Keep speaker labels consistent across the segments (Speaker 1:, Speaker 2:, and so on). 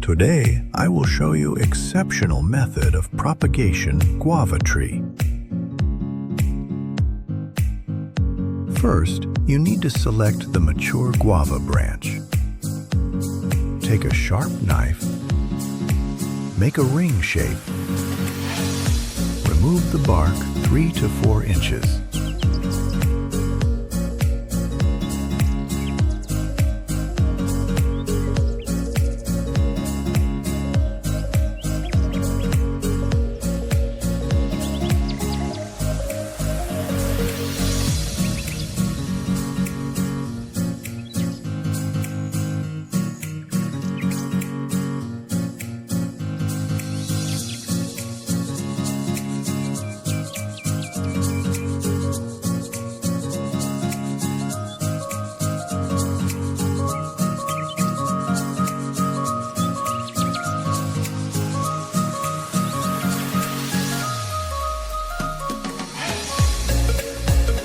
Speaker 1: Today, I will show you exceptional method of propagation guava tree. First, you need to select the mature guava branch. Take a sharp knife, make a ring shape, remove the bark 3 to 4 inches.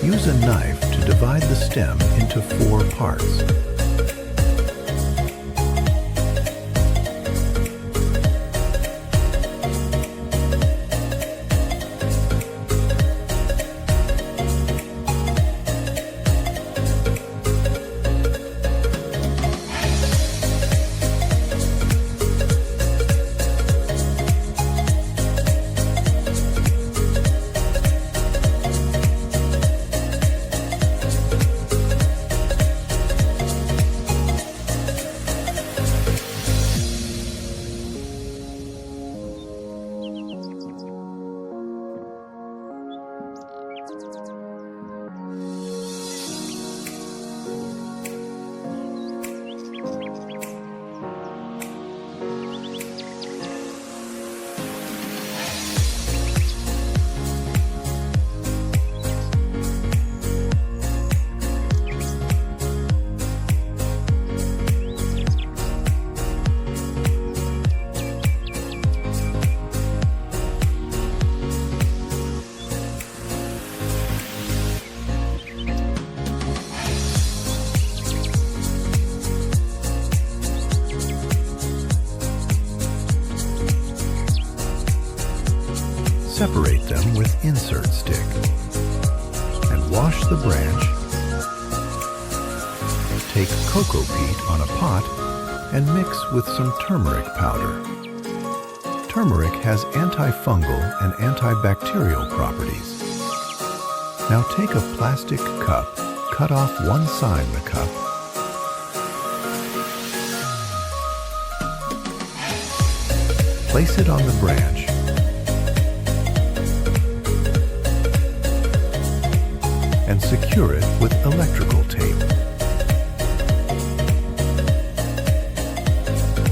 Speaker 1: Use a knife to divide the stem into 4 parts. Separate them with insert stick and wash the branch. Take cocoa peat on a pot and mix with some turmeric powder. Turmeric has antifungal and antibacterial properties. Now take a plastic cup, cut off one side of the cup, place it on the branch, and secure it with electrical tape.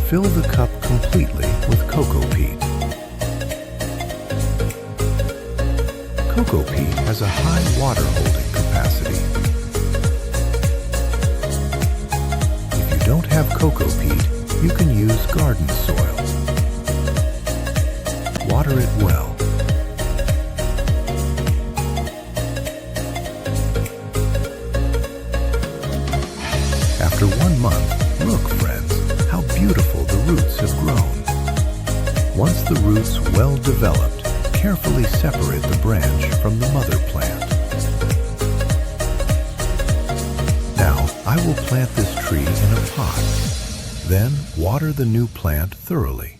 Speaker 1: Fill the cup completely with cocoa peat. Cocoa peat has a high water holding capacity. If you don't have cocoa peat, you can use garden soil. Water it well. After 1 month, look friends, how beautiful the roots have grown. Once the roots well developed, carefully separate the branch from the mother plant. Now, I will plant this tree in a pot. Then, water the new plant thoroughly.